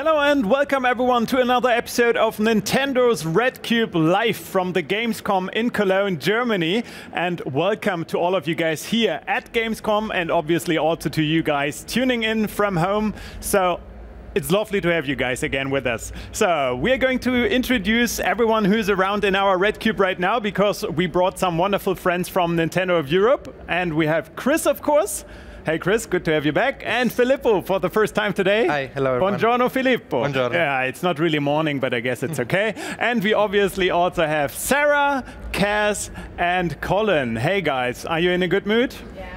Hello and welcome everyone to another episode of Nintendo's Red Cube live from the Gamescom in Cologne, Germany. And welcome to all of you guys here at Gamescom and obviously also to you guys tuning in from home. So it's lovely to have you guys again with us. So we're going to introduce everyone who's around in our Red Cube right now because we brought some wonderful friends from Nintendo of Europe. And we have Chris, of course. Hey Chris, good to have you back. And Filippo for the first time today. Hi, hello everyone. Buongiorno Filippo. Buongiorno. Yeah, it's not really morning, but I guess it's okay. And we obviously also have Sarah, Kaz, and Colin. Hey guys, are you in a good mood? Yeah.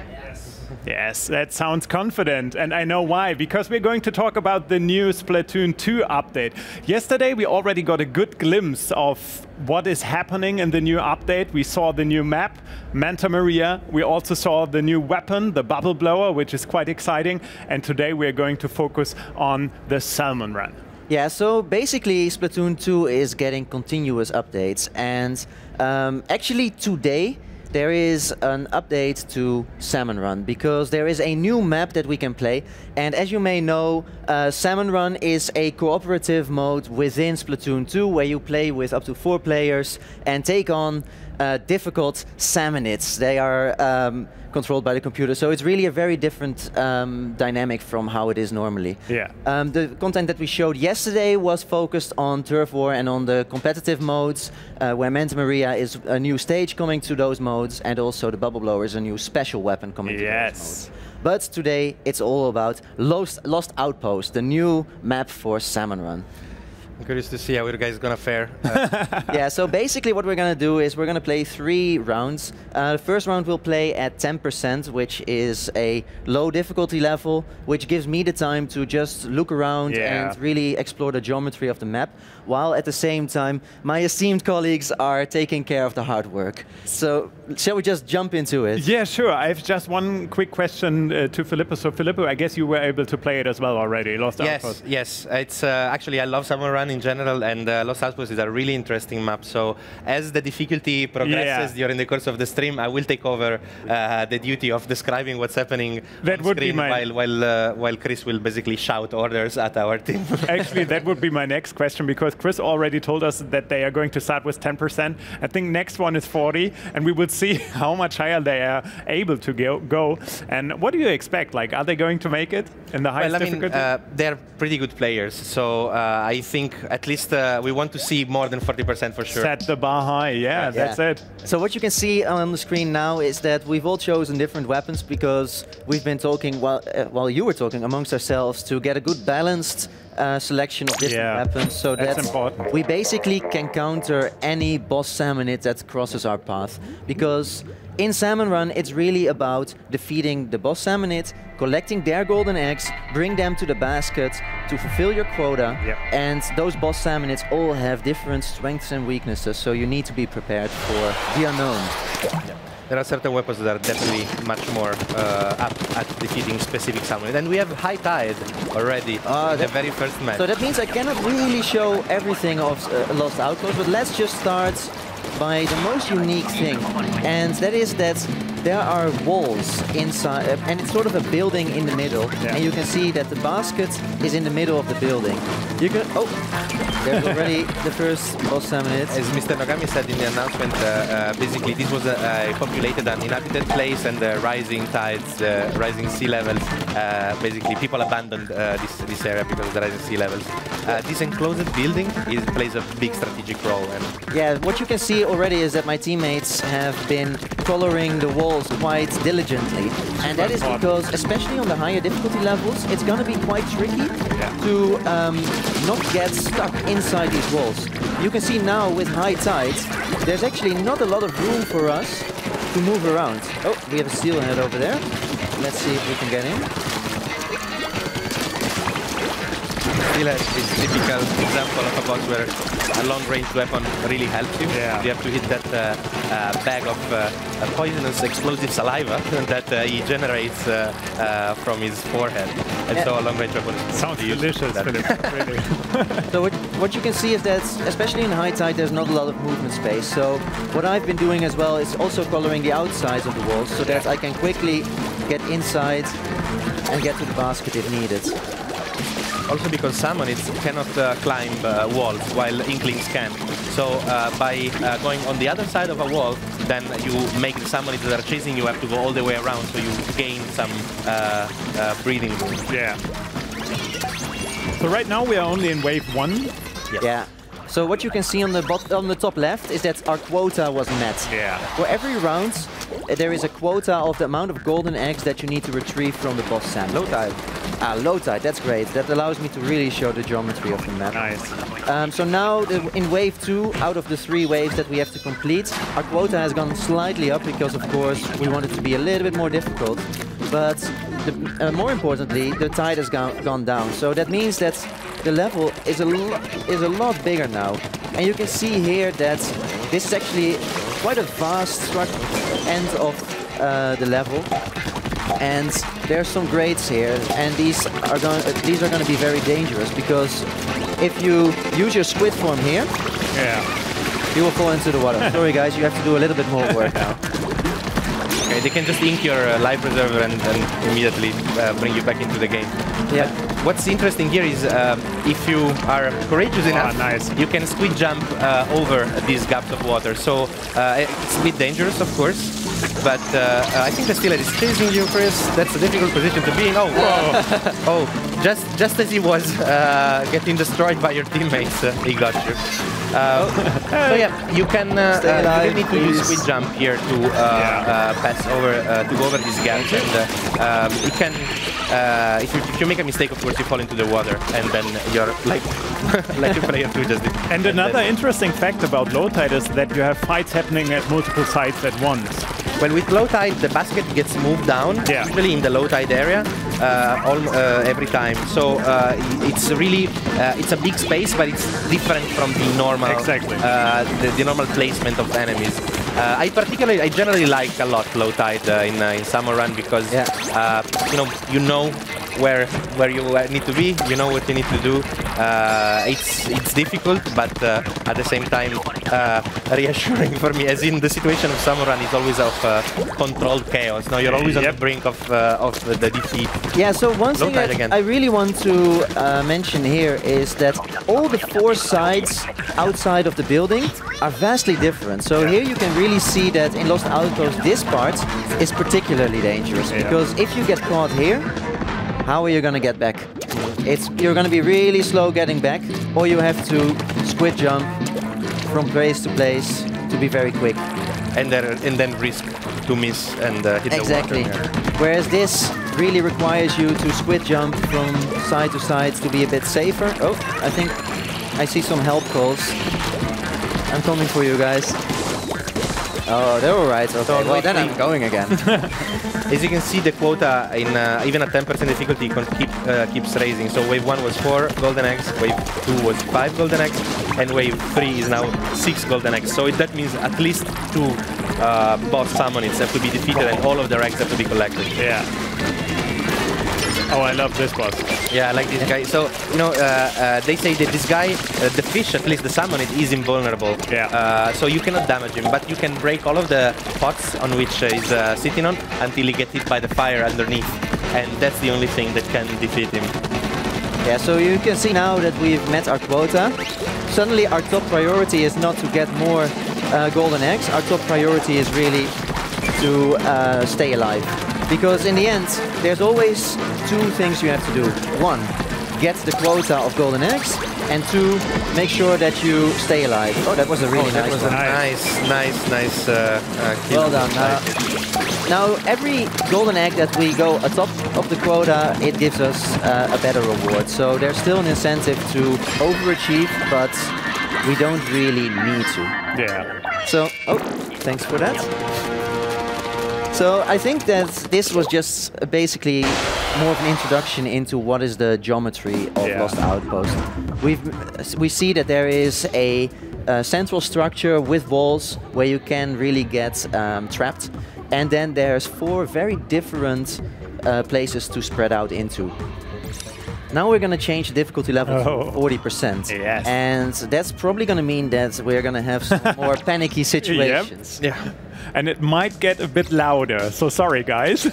Yes, that sounds confident, and I know why, because we're going to talk about the new Splatoon 2 update. Yesterday we already got a good glimpse of what is happening in the new update. We saw the new map, Manta Maria. We also saw the new weapon, the bubble blower, which is quite exciting. And today we're going to focus on the Salmon run. Yeah, so basically Splatoon 2 is getting continuous updates, and actually today there is an update to Salmon Run because there is a new map that we can play. And as you may know, Salmon Run is a cooperative mode within Splatoon 2 where you play with up to 4 players and take on difficult salmonids. They are controlled by the computer, so it's really a very different dynamic from how it is normally. Yeah. The content that we showed yesterday was focused on Turf War and on the competitive modes, where Manta Maria is a new stage coming to those modes, and also the Bubble Blower is a new special weapon coming to those modes. But today it's all about Lost Outpost, the new map for Salmon Run. I'm curious to see how you guys are gonna fare. Yeah, so basically what we're gonna do is we're gonna play 3 rounds. The first round we'll play at 10%, which is a low difficulty level, which gives me the time to just look around and really explore the geometry of the map, while at the same time my esteemed colleagues are taking care of the hard work. So shall we just jump into it? Yeah, sure. I have just one quick question to Filippo. So Filippo, I guess you were able to play it as well already, Lost Outpost. Yes. It's actually I love Salmon Run in general, and Lost Outpost is a really interesting map. So as the difficulty progresses during the course of the stream, I will take over the duty of describing what's happening on screen while Chris will basically shout orders at our team. Actually, that would be my next question, because Chris already told us that they are going to start with 10%. I think next one is 40, and we will see how much higher they are able to go. And what do you expect? Like, are they going to make it in the highest difficulty? They're pretty good players, so I think at least we want to see more than 40% for sure. Set the bar high, yeah, that's it. So what you can see on the screen now is that we've all chosen different weapons because we've been talking, while you were talking, amongst ourselves to get a good balanced selection of different weapons, so that we basically can counter any boss salmonid that crosses our path. Because in Salmon Run, it's really about defeating the boss salmonid, collecting their golden eggs, bring them to the basket to fulfill your quota, and those boss salmonids all have different strengths and weaknesses, so you need to be prepared for the unknown. There are certain weapons that are definitely much more up at defeating specific salmonids. And we have High Tide already in the very first match. So that means I cannot really show everything of Lost Outpost, but let's just start by the most unique thing, and that is that there are walls inside, and it's sort of a building in the middle, and you can see that the basket is in the middle of the building. You can, there's already the first boss salmonid. As Mr. Nogami said in the announcement, basically this was a populated and inhabited place, and the rising tides, the rising sea levels, basically people abandoned this area because of the rising sea levels. This enclosed building plays a big strategic role. And yeah, what you can see already is that my teammates have been coloring the walls quite diligently, and that is because, especially on the higher difficulty levels, it's going to be quite tricky to not get stuck inside these walls. You can see now with High Tide, there's actually not a lot of room for us to move around. Oh, we have a steelhead over there. Let's see if we can get in. Steelhead is a typical example of a boss where a long-range weapon really helps you. You have to hit that bag of poisonous explosive saliva that he generates from his forehead. And so a long-range weapon sounds delicious. Really. So what you can see is that, especially in High Tide, there's not a lot of movement space. So what I've been doing as well is also coloring the outsides of the walls so that I can quickly get inside and get to the basket if needed. also because Salmon cannot climb walls while Inklings can. So by going on the other side of a wall, then you make the Salmonids that are chasing you have to go all the way around, so you gain some breathing room. Yeah. So right now we are only in wave 1. Yes. Yeah. So what you can see on the top left is that our quota was met. Yeah. For every round, there is a quota of the amount of golden eggs that you need to retrieve from the boss salmon. Low tide. Low tide, that's great. That allows me to really show the geometry of the map. Nice. So now, in wave 2, out of the 3 waves that we have to complete, our quota has gone slightly up because, of course, we want it to be a little bit more difficult. But more importantly, the tide has gone down. So that means that the level is a lot bigger now. And you can see here that this is actually quite a vast end of the level. And there's some grades here, and these are going to be very dangerous, because if you use your squid form here, you will fall into the water. Sorry guys, you have to do a little bit more work now. Okay, they can just ink your life preserver and immediately bring you back into the game. Yeah. What's interesting here is if you are courageous enough, you can squid jump over these gaps of water. So it's a bit dangerous, of course. But I think the Steelhead is chasing you, Chris. That's a difficult position to be in. Oh, whoa! Oh, just as he was getting destroyed by your teammates, he got you. So yeah, you can you need to use squid jump here to pass over to go over these gaps, and you can if you make a mistake, of course, you fall into the water, and then you're like like a player 2 just did. And another interesting fact about low tide is that you have fights happening at multiple sites at once. Well, with low tide, the basket gets moved down, usually in the low tide area, every time. So it's really it's a big space, but it's different from the normal the normal placement of enemies. I generally like a lot low tide in Salmon Run, because you know where you need to be, you know what you need to do. It's difficult, but at the same time reassuring for me, as in the situation of Salmon Run is always of controlled chaos. Now you're always on the brink of the defeat. Yeah, so one thing that I really want to mention here is that all the 4 sides outside of the building are vastly different. So here you can really see that in Lost Outpost this part is particularly dangerous, because if you get caught here, how are you going to get back? You're going to be really slow getting back, or you have to squid jump from place to place to be very quick. And then risk to miss and hit the water. Whereas this really requires you to squid jump from side to side to be a bit safer. Oh, I think I see some help calls. I'm coming for you guys. Oh, they're all right. Okay, well, then I'm going again. As you can see, the quota in even at 10% difficulty keeps raising. So wave 1 was 4 golden eggs, wave 2 was 5 golden eggs, and wave 3 is now 6 golden eggs. So that means at least 2 boss Salmonids have to be defeated, and all of their eggs have to be collected. Yeah. Oh, I love this boss. Yeah, I like this guy. So, you know, they say that this guy, the fish, at least the Salmonid, is invulnerable. Yeah. So you cannot damage him, but you can break all of the pots on which he's sitting on until he gets hit by the fire underneath. And that's the only thing that can defeat him. Yeah, so you can see now that we've met our quota. Suddenly our top priority is not to get more golden eggs. Our top priority is really to stay alive. Because in the end, there's always 2 things you have to do. 1, get the quota of golden eggs, and 2, make sure that you stay alive. Oh, that was a really nice one. Nice kill. Well done. Now, every golden egg that we go atop of the quota, it gives us a better reward. So there's still an incentive to overachieve, but we don't really need to. Yeah. So, oh, thanks for that. So I think that this was just basically more of an introduction into what is the geometry of Lost Outpost. We see that there is a central structure with walls where you can really get trapped, and then there's 4 very different places to spread out into. Now we're going to change the difficulty level to 40%. Yes. And that's probably going to mean that we're going to have some more panicky situations. Yep. Yeah. And it might get a bit louder, so sorry guys.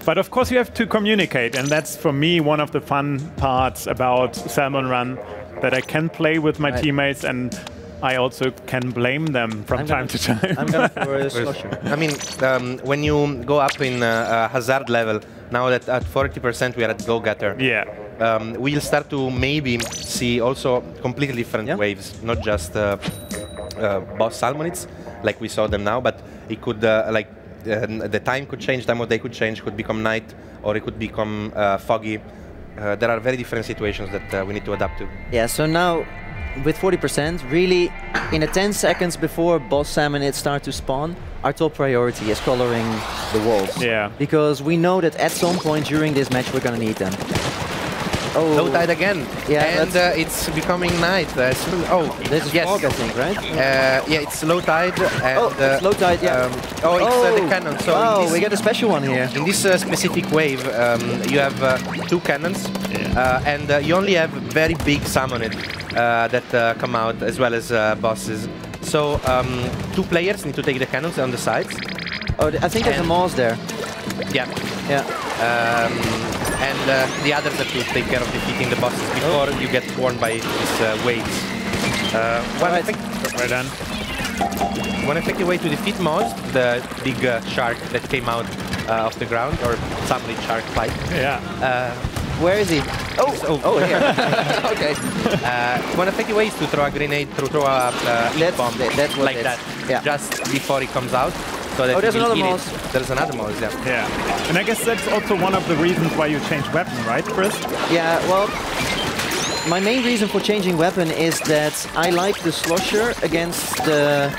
But of course you have to communicate, and that's for me one of the fun parts about Salmon Run, that I can play with my teammates and I also can blame them from time to time. I'm going for a slosher. I mean, when you go up in hazard level, now that at 40% we are at go-getter, we'll start to maybe see also completely different waves, not just boss salmonids, like we saw them now, but it could, the time could change, time of day could change, could become night, or it could become foggy. There are very different situations that we need to adapt to. Yeah, so now, with 40%, really, in the 10 seconds before boss salmonids start to spawn, our top priority is coloring the walls. Yeah. Because we know that at some point during this match we're going to need them. Oh. Low tide again. Yeah, and it's becoming night. This is fog, I think, right? Yeah, it's low tide. And, it's low tide, yeah. It's the cannon. So we got a special one here. In this specific wave, you have 2 cannons, and you only have very big salmonid that come out, as well as bosses. So 2 players need to take the cannons on the sides. Oh, I think there's a Moss there. Yeah. And the others have to take care of defeating the bosses before you get swarmed by these waves. One effective way to defeat Moss, the big shark that came out of the ground, or salmonid shark fight. Where is he? Oh, here. Okay. One effective way is to throw a grenade, to throw a heat bomb like that, just before it comes out. So that there's another Moss. There's another Moss, yeah. And I guess that's also one of the reasons why you change weapon, right, Chris? Yeah, well, my main reason for changing weapon is that I like the slosher against the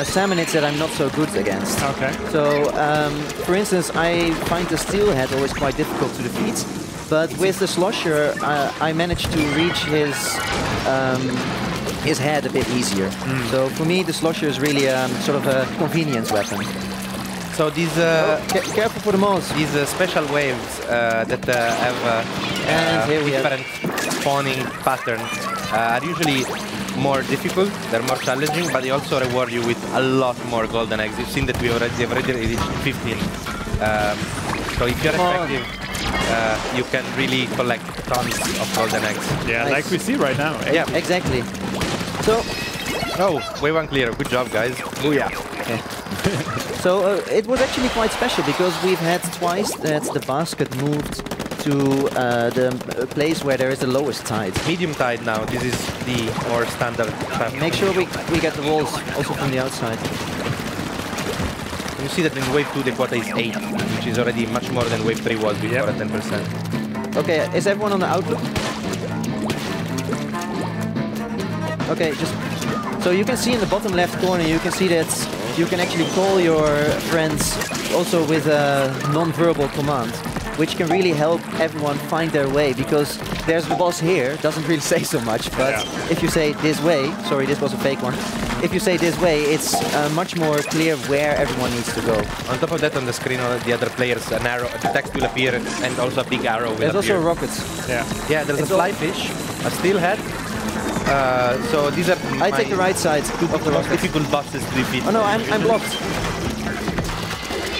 salmonids that I'm not so good against. Okay. So, for instance, I find the steelhead always quite difficult to defeat. But with the slosher, I managed to reach his head a bit easier. So for me, the slosher is really sort of a convenience weapon. So these careful for the Moss. These special waves that have different spawning patterns are usually more difficult. They're more challenging, but they also reward you with a lot more golden eggs. You've seen that we've already reached 15. So if you're effective, you can really collect tons of golden eggs. Yeah, nice. Like we see right now. Yeah, exactly. So, wave 1 clear. Good job, guys. Booyah. Okay. So it was actually quite special because we've had twice that the basket moved to the place where there is the lowest tide. Medium tide now. This is the more standard time. Make sure we get the walls also from the outside. You see that in wave 2 the quota is 8, which is already much more than wave 3 was before at 10%. Okay, is everyone on the outlook? Okay, so you can see in the bottom left corner, you can see that you can actually call your friends also with a non-verbal command, which can really help everyone find their way, because there's the boss here, doesn't really say so much, but if you say this way, sorry, this was a fake one, if you say this way, it's much more clear where everyone needs to go. On top of that, on the screen, on the other players, an arrow, the text will appear, and also a big arrow will appear. There's also rockets. Yeah, there's a fly fish, a steelhead. So these are I take the right side of the most difficult bosses to defeat. Oh no, I'm blocked.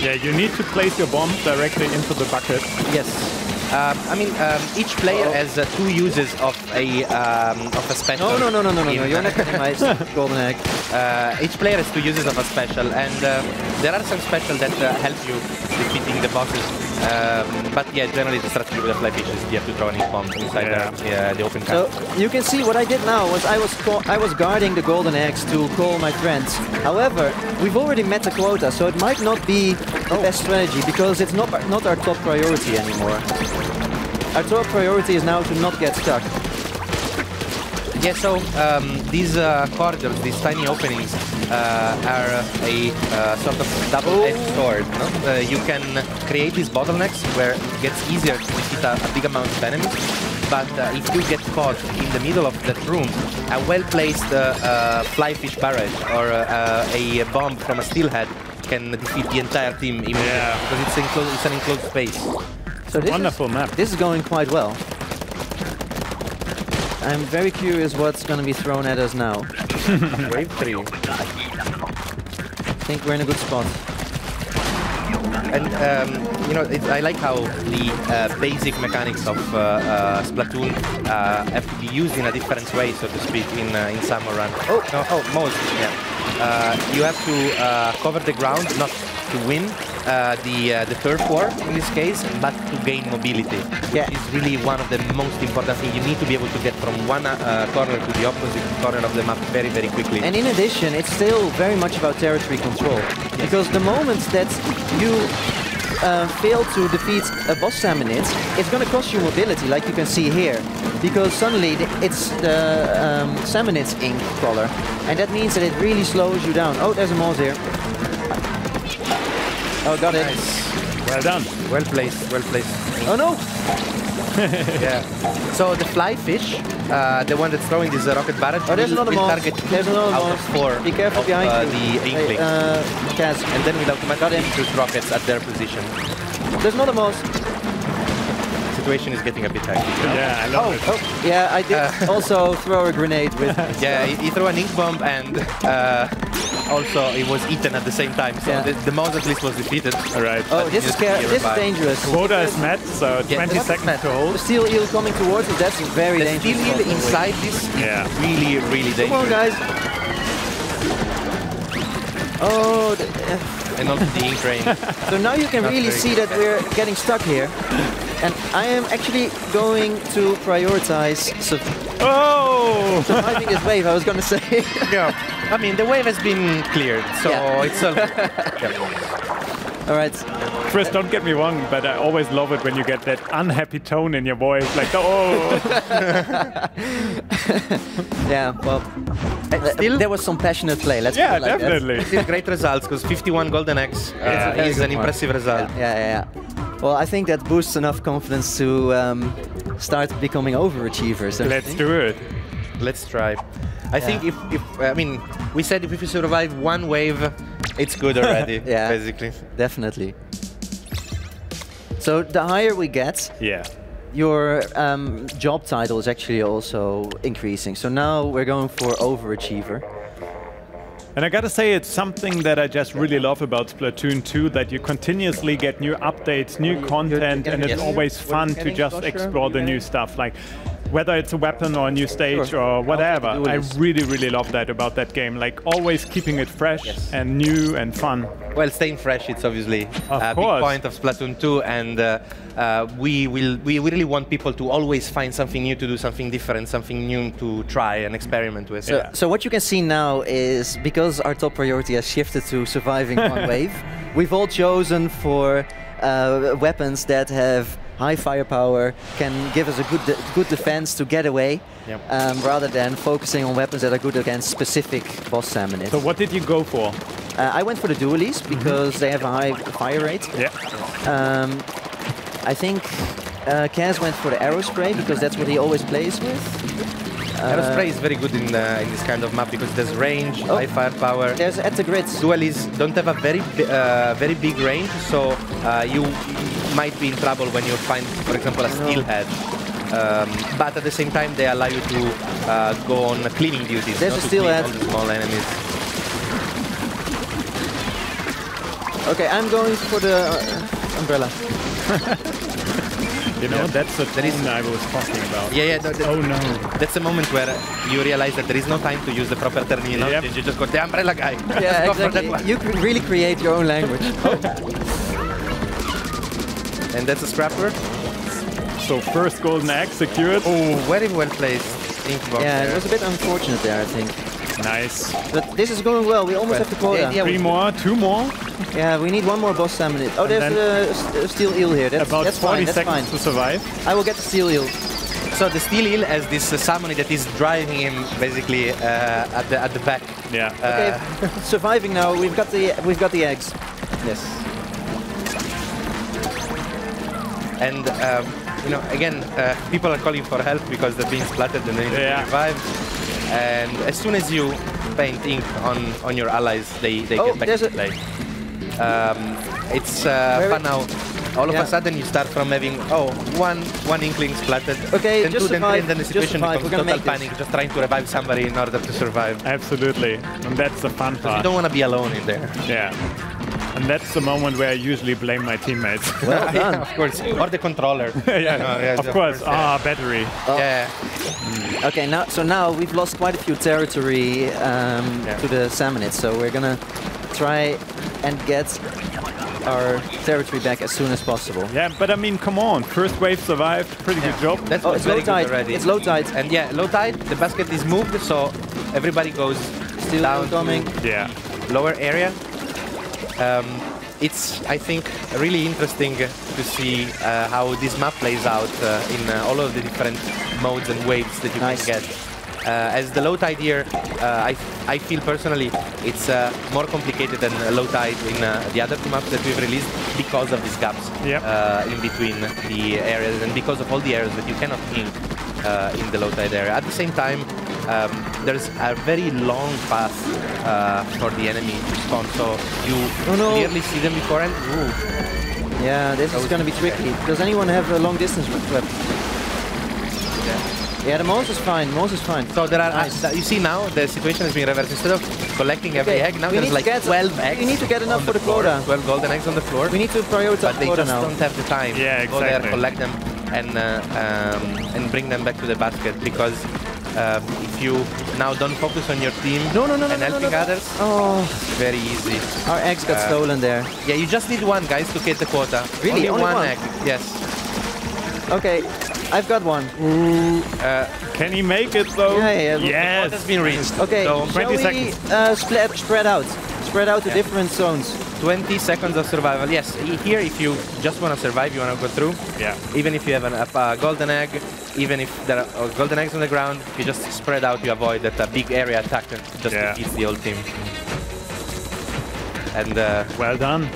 Yeah, you need to place your bomb directly into the bucket. Yes. I mean, each player has 2 uses of a special. No, you're not getting my golden egg. Each player has 2 uses of a special, and there are some special that help you defeating the bosses. But yeah, generally the strategy with the fly fish is you have to throw any bomb inside the open can. So you can see what I did now was I was guarding the golden eggs to call my friends. However, we've already met the quota, so it might not be the best strategy because it's not our top priority anymore. Our top priority is now to not get stuck. Yeah, so these corridors, these tiny openings, are a sort of double-edged sword. No? You can create these bottlenecks where it gets easier to defeat a big amount of enemies, but if you get caught in the middle of that room, a well-placed fly fish barrage or a bomb from a steelhead can defeat the entire team immediately because it's an enclosed space. So this wonderful map. This is going quite well. I'm very curious what's going to be thrown at us now. Wave 3. I think we're in a good spot. And you know, I like how the basic mechanics of Splatoon have to be used in a different way, so to speak, in Salmon Run. Oh, no, oh, most, yeah. You have to cover the ground, not to win the turf war in this case, but to gain mobility. Yeah. Which is really one of the most important things. You need to be able to get from one corner to the opposite corner of the map very, very quickly. And in addition, it's still very much about territory control. Yes. Because the moment that you fail to defeat a boss salmonid, it's going to cost you mobility, like you can see here. Because suddenly it's the salmonid's ink color, and that means that it really slows you down. Oh, there's a mouse here. Oh, got it. Nice. Well done. Well placed, well placed. Oh no! Yeah. So the fly fish, the one that's throwing this rocket barrage, oh, there's another mouse. There's another out mouse. of 4 Be careful of, behind the inklings. Kaz. And then we'll automatically shoot rockets at their position. There's another mouse. Situation is getting a bit hectic. You know? Yeah, I love it. Oh, yeah, I did also throw a grenade with. Yeah, he threw an ink bomb and also it was eaten at the same time. So yeah. the mouse at least was defeated. All right. Oh, this is scary. This is dangerous. Quota is met, so 20 seconds to hold. The steel eel coming towards us, that's very dangerous. The steel eel inside this is really, really dangerous. Come on, guys. Oh, and also the ink rain. So now you can really see that we're getting stuck here. And I am actually going to prioritize surviving this wave, I was going to say. Yeah. I mean, the wave has been cleared, so it's all... All right. Chris, don't get me wrong, but I always love it when you get that unhappy tone in your voice, like, oh. Yeah, well, still there was some passionate play. Let's yeah, put it like definitely. that. Still great results, because 51 golden eggs is an impressive result. Yeah. Well, I think that boosts enough confidence to start becoming overachievers. Let's do it. Let's try. I think if I mean, we said if we survive one wave, it's good already, basically. Definitely. So the higher we get, your job title is actually also increasing. So now we're going for overachiever. And I gotta say, it's something that I just really love about Splatoon 2, that you continuously get new updates, new content, and it's always fun to just explore the new stuff. Like, whether it's a weapon or a new stage or whatever, I really, really love that about that game. Like, always keeping it fresh and new and fun. Well, staying fresh, it's obviously a big point of Splatoon 2, and we really want people to always find something new to do, something different, something new to try and experiment with. So what you can see now is, because our top priority has shifted to surviving one wave, we've all chosen for weapons that have high firepower, can give us a good defense to get away, rather than focusing on weapons that are good against specific boss salmonids. So what did you go for? I went for the dualies because they have a high fire rate. I think Kaz went for the arrow spray because that's what he always plays with. Arrow spray is very good in this kind of map because there's range, high firepower. There's at the grids. Dualies don't have a very big range, so you might be in trouble when you find, for example, a steelhead. But at the same time, they allow you to go on cleaning duties. There's a steelhead. All the small enemies. Okay, I'm going for the umbrella. You know, that's the thing I was talking about. Oh no. That's a moment where you realize that there is no time to use the proper terminology. You just go, the umbrella guy. Yeah, exactly. You can really create your own language. And that's a scrapper. So first golden egg secured. Oh, very well placed. Yeah, it was a bit unfortunate there, I think. Nice. But this is going well. We almost have the quota. Three more, two more. Yeah, we need one more boss salmonid. Oh, there's a steel eel here. That's about 40 fine. That's seconds fine. to survive. I will get the steel eel. So the steel eel has this salmon that is driving him basically at the back. Yeah. Okay, surviving now. We've got the eggs. Yes. And you know, again, people are calling for help because they're being splattered and they need to revive. And as soon as you paint ink on your allies, they get back to play. It's fun now. All of a sudden, you start from having one inkling splattered, then just 2, then 3, and then the situation becomes total panic, just trying to revive somebody in order to survive. Absolutely, and that's the fun part. You don't want to be alone in there. Yeah. And that's the moment where I usually blame my teammates. Well done. Of course, or the controller. Yeah, of course. Ah, battery. Oh. Yeah. Okay, now we've lost quite a few territory to the Salmonids, so we're gonna try and get our territory back as soon as possible. Yeah, but I mean, come on. First wave survived. Pretty good job. That's Oh, it's very low good tide. already. It's low tide. And yeah, low tide, the basket is moved, so everybody goes Still down coming. Yeah. to lower area. It's, I think, really interesting to see how this map plays out in all of the different modes and waves that you can get. As the low tide here, I feel personally it's more complicated than low tide in the other two maps that we've released because of these gaps in between the areas and because of all the areas that you cannot ink in the low tide area. At the same time, there's a very long path for the enemy to spawn, so you clearly see them beforehand. Ooh. Yeah, this is going to be tricky. Does anyone have a long distance weapon? Yeah, the Mose is fine. Mose is fine. So there are, you see now the situation has been reversed. Instead of collecting every egg, now there's like 12 eggs. We need to get enough for the quota. 12 golden eggs on the floor. We need to prioritize but they quota just now. don't have the time Yeah, to go there, exactly. collect them, and bring them back to the basket. Because if you now don't focus on your team and helping others, it's very easy. Our eggs got stolen there. Yeah, you just need one, guys, to get the quota. Really? Only Only one one? egg. Yes. Okay, I've got one. Can he make it though? Yeah. Yes. Has been reached. Okay, So shall 20 we seconds. spread out? Spread out to different zones. 20 seconds of survival. Yes, here if you just want to survive, you want to go through. Yeah. Even if you have a golden egg, even if there are golden eggs on the ground, if you just spread out, you avoid that big area attack that just defeats the whole team. And Well done.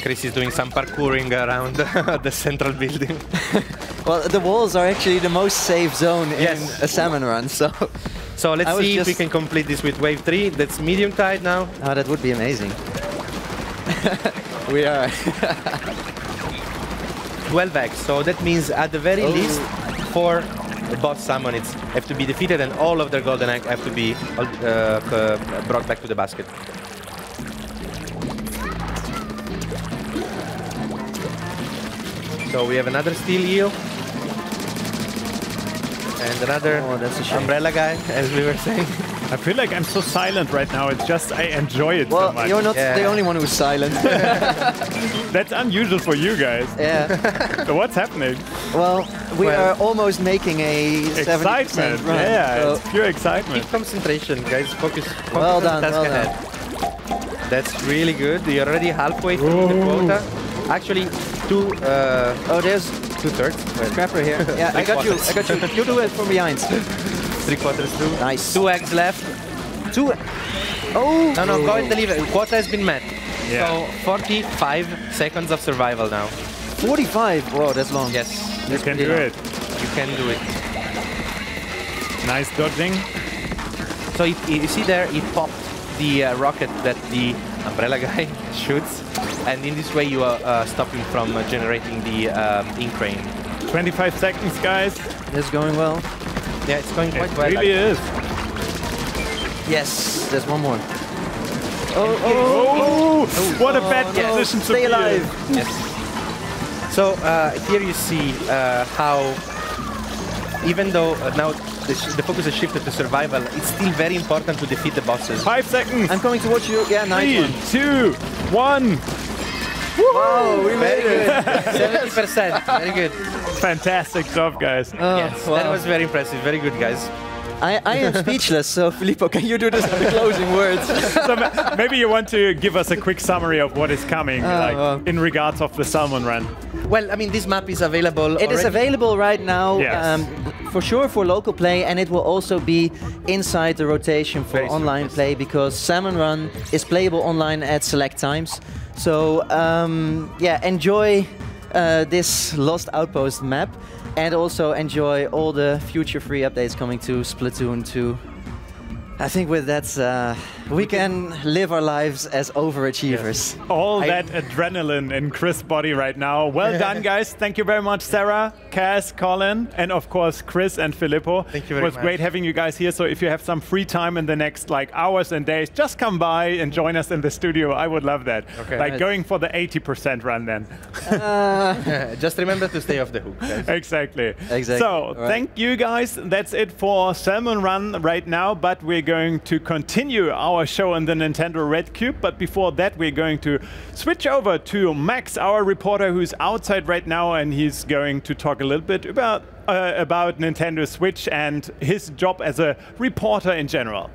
Chris is doing some parkouring around the central building. Well, the walls are actually the most safe zone in a salmon run, so... So let's see if we can complete this with wave 3. That's medium tide now. Oh, that would be amazing. We are. 12 eggs, so that means at the very least 4 boss Salmonids have to be defeated and all of their golden eggs have to be brought back to the basket. So we have another steel eel. And another umbrella guy, as we were saying. I feel like I'm so silent right now. It's just, I enjoy it so much. Well, you're not the only one who's silent. That's unusual for you guys. Yeah. So what's happening? Well, we are almost making a 70% Excitement. run. Yeah, so it's pure excitement. Keep concentration, guys. Focus well on the done, task well ahead. done. That's really good. You're already halfway through the quota. Actually, oh, there's 2/3. Scrapper here. Yeah, I got you. I got you. You do it from behind. 3/4 through. Nice. 2 eggs left. 2. Oh. No, go and deliver. Quota has been met. Yeah. So 45 seconds of survival now. 45. Whoa, that's long. Yes, You can do it. you can do it. Nice dodging. So you see there, he popped the rocket that the umbrella guy shoots, and in this way you stop him from generating the ink rain. 25 seconds, guys. It's going well. Yeah, it's going quite It well. really is. Yes, there's one more. Oh, what a bad position to Stay be in. alive. Yes. So here you see how, even though now the focus is shifted to survival, it's still very important to defeat the bosses. 5 seconds. I'm coming towards you. Yeah, nice 3, one. 2, 1. Wow, we made it. 70%. Very good. Fantastic job, guys. Yes, that was very impressive. Very good, guys. I am speechless, so Filippo, can you do this in the closing words? So maybe you want to give us a quick summary of what is coming, in regards of the Salmon run. Well, I mean, this map is available It is available right now, Yes. for sure for local play, and it will also be inside the rotation for Very soon, online yes. play, because Salmon Run is playable online at select times. So yeah, enjoy this Lost Outpost map, and also enjoy all the future free updates coming to Splatoon 2. I think with that, we can live our lives as overachievers. Yes. All that adrenaline in Chris' body right now. Well done, guys. Thank you very much, Sarah, Cass, Colin, and of course, Chris and Filippo. Thank you very much. It was great having you guys here. So if you have some free time in the next hours and days, just come by and join us in the studio. I would love that. Okay. Going for the 80% run then. Just remember to stay off the hook, guys. Exactly. So, thank you guys. That's it for Salmon Run right now, but we're going to continue our show in the Nintendo Red Cube. But before that, we're going to switch over to Max, our reporter, who's outside right now, and he's going to talk a little bit about Nintendo Switch and his job as a reporter in general.